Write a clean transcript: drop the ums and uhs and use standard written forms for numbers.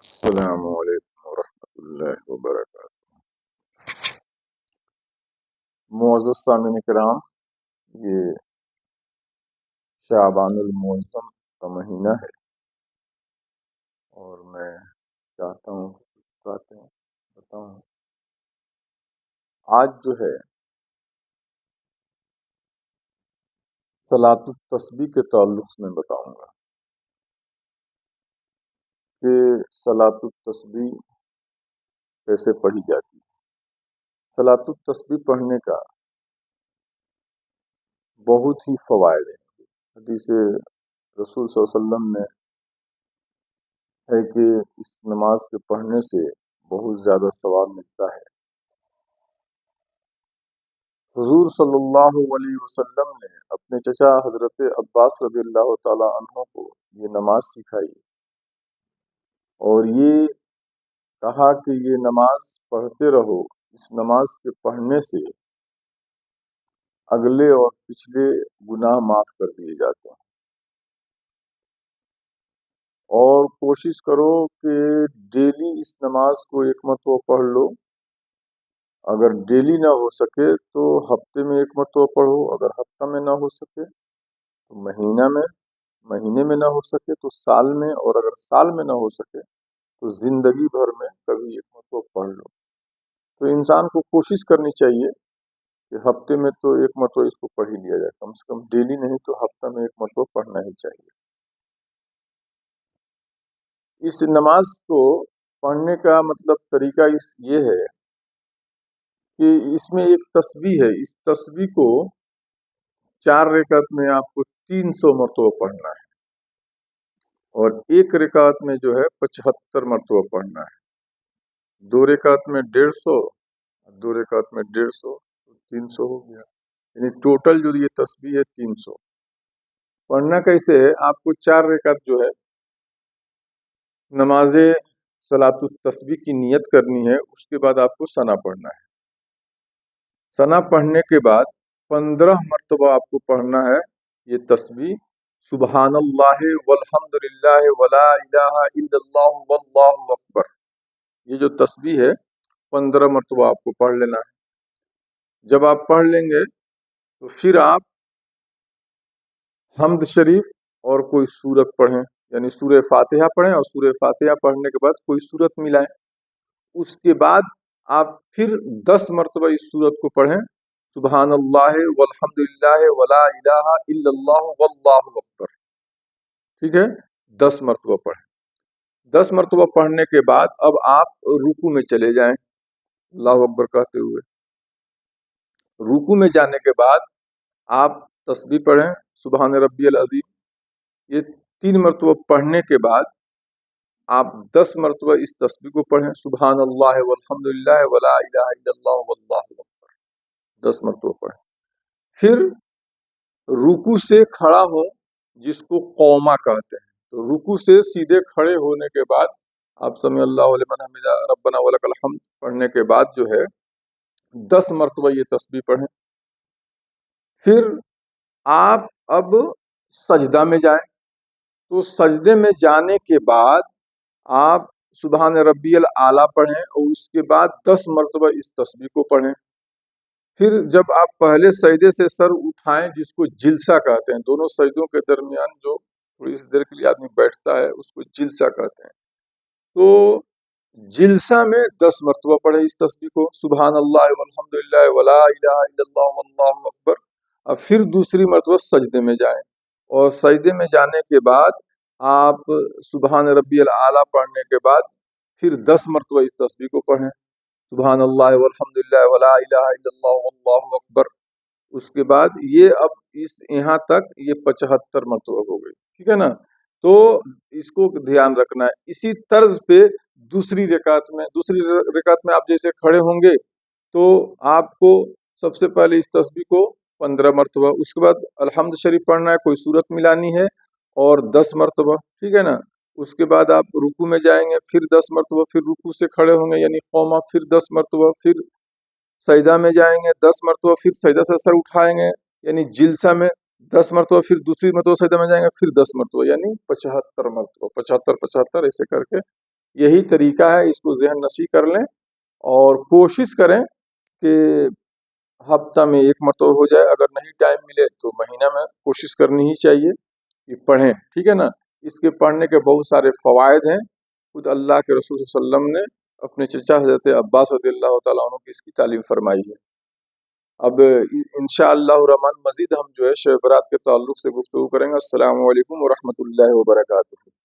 السلام علیکم ورحمۃ اللہ وبرکاتہ۔ معزز سامعین کرام، یہ شعبان المعظم کا مہینہ ہے اور میں چاہتا ہوں کہ کچھ باتیں بتاؤں۔ آج جو ہے صلاۃ التسبیح کے تعلق سے میں بتاؤں گا کہ صلاۃ التسبیح کیسے پڑھی جاتی ہے۔ صلاۃ التسبیح پڑھنے کا بہت ہی فوائد ہیں۔ حدیث رسول صلی اللہ علیہ وسلم میں ہے کہ اس نماز کے پڑھنے سے بہت زیادہ ثواب ملتا ہے۔ حضور صلی اللہ علیہ وسلم نے اپنے چچا حضرت عباس رضی اللہ تعالی عنہ کو یہ نماز سکھائی اور یہ کہا کہ یہ نماز پڑھتے رہو، اس نماز کے پڑھنے سے اگلے اور پچھلے گناہ معاف کر دیے جاتے ہیں، اور کوشش کرو کہ ڈیلی اس نماز کو ایک مرتبہ پڑھ لو۔ اگر ڈیلی نہ ہو سکے تو ہفتے میں ایک مرتبہ پڑھو، اگر ہفتہ میں نہ ہو سکے تو مہینے میں نہ ہو سکے تو سال میں، اور اگر سال میں نہ ہو سکے تو زندگی بھر میں کبھی ایک مرتبہ پڑھ لو۔ تو انسان کو کوشش کرنی چاہیے کہ ہفتے میں تو ایک مرتبہ اس کو پڑھ ہی لیا جائے، کم سے کم ڈیلی نہیں تو ہفتہ میں ایک مرتبہ پڑھنا ہی چاہیے۔ اس نماز کو پڑھنے کا مطلب طریقہ یہ ہے کہ اس میں ایک تسبیح ہے، اس تسبیح کو 4 رکعت میں آپ کو 300 مرتبہ پڑھنا ہے، اور ایک رکعت میں جو ہے 75 مرتبہ پڑھنا ہے۔ 2 رکعت میں 150، 2 رکعت میں 150 تو 300 ہو گیا، یعنی ٹوٹل جو یہ تسبیح ہے 300۔ پڑھنا کیسے ہے؟ آپ کو 4 رکعت جو ہے نماز صلاۃ التسبیح کی نیت کرنی ہے، اس کے بعد آپ کو ثنا پڑھنا ہے۔ ثنا پڑھنے کے بعد 15 مرتبہ آپ کو پڑھنا ہے یہ تسبیح، سبحان اللہ والحمد للہ ولا الہ الا اللہ واللہ اکبر۔ یہ جو تسبیح ہے 15 مرتبہ آپ کو پڑھ لینا ہے۔ جب آپ پڑھ لیں گے تو پھر آپ حمد شریف اور کوئی سورت پڑھیں، یعنی سورہ فاتحہ پڑھیں، اور سورہ فاتحہ پڑھنے کے بعد کوئی سورت ملائیں۔ اس کے بعد آپ پھر 10 مرتبہ اس سورت کو پڑھیں، سبحان اللہ والحمد للہ ولا الہ الا اللہ واللہ اکبر۔ ٹھیک ہے، 10 مرتبہ پڑھیں۔ 10 مرتبہ پڑھنے کے بعد اب آپ رکوع میں چلے جائیں اللہ اکبر کہتے ہوئے۔ رکوع میں جانے کے بعد آپ تسبیح پڑھیں، سبحان ربی العظیم۔ یہ 3 مرتبہ پڑھنے کے بعد آپ 10 مرتبہ اس تسبیح کو پڑھیں، سبحان اللہ والحمد للہ ولا الہ الا اللہ واللہ اکبر، 10 مرتبہ پڑھیں۔ پھر رکوع سے کھڑا ہو، جس کو قوما کہتے ہیں، تو رکوع سے سیدھے کھڑے ہونے کے بعد آپ سمع اللہ لمن حمدہ ربنا ولک الحمد پڑھنے کے بعد جو ہے 10 مرتبہ یہ تسبیح پڑھیں۔ پھر آپ اب سجدہ میں جائیں، تو سجدے میں جانے کے بعد آپ سبحان ربی الاعلیٰ پڑھیں، اور اس کے بعد 10 مرتبہ اس تسبیح کو پڑھیں۔ پھر جب آپ پہلے سجدے سے سر اٹھائیں، جس کو جلسہ کہتے ہیں، دونوں سجدوں کے درمیان جو تھوڑی سی دیر کے لیے آدمی بیٹھتا ہے اس کو جلسہ کہتے ہیں، تو جلسہ میں 10 مرتبہ پڑھیں اس تسبیح کو، سبحان اللہ والحمد للہ ولا الہ الا اللہ واللہ اکبر۔ اب پھر دوسری مرتبہ سجدے میں جائیں، اور سجدے میں جانے کے بعد آپ سبحان ربی الاعلیٰ پڑھنے کے بعد پھر 10 مرتبہ اس تسبیح کو پڑھیں، سبحان اللہ والحمد للہ ولا الہ الا اللہ واللہ اکبر۔ اس کے بعد یہ اب یہاں تک یہ 75 مرتبہ ہو گئی، ٹھیک ہے نا؟ تو اس کو دھیان رکھنا ہے۔ اسی طرز پہ دوسری رکعت میں آپ جیسے کھڑے ہوں گے تو آپ کو سب سے پہلے اس تسبیح کو 15 مرتبہ، اس کے بعد الحمد شریف پڑھنا ہے، کوئی سورت ملانی ہے، اور 10 مرتبہ، ٹھیک ہے نا؟ اس کے بعد آپ رکوع میں جائیں گے، پھر 10 مرتبہ، پھر رکوع سے کھڑے ہوں گے یعنی قوما، پھر 10 مرتبہ، پھر سجدہ میں جائیں گے 10 مرتبہ، پھر سجدہ سے سر اٹھائیں گے یعنی جلسہ میں 10 مرتبہ، پھر دوسری مرتبہ سجدہ میں جائیں گے، پھر 10 مرتبہ، یعنی 75 مرتبہ، 75 ایسے کر کے یہی طریقہ ہے، اس کو ذہن نشی کر لیں اور کوشش کریں کہ ہفتہ میں ایک مرتبہ ہو جائے، اگر نہیں ٹائم ملے تو مہینہ میں کوشش کرنی ہی چاہیے کہ پڑھیں، ٹھیک ہے نا۔ اس کے پڑھنے کے بہت سارے فوائد ہیں، خود اللہ کے رسول صلی اللہ علیہ وسلم نے اپنے چچا حضرت عباس رضی اللہ تعالیٰ عنہ کی اس کی تعلیم فرمائی ہے۔ اب انشاءاللہ الرحمن مزید ہم جو ہے شب برات کے تعلق سے گفتگو کریں گے۔ السلام علیکم ورحمۃ اللہ وبرکاتہ۔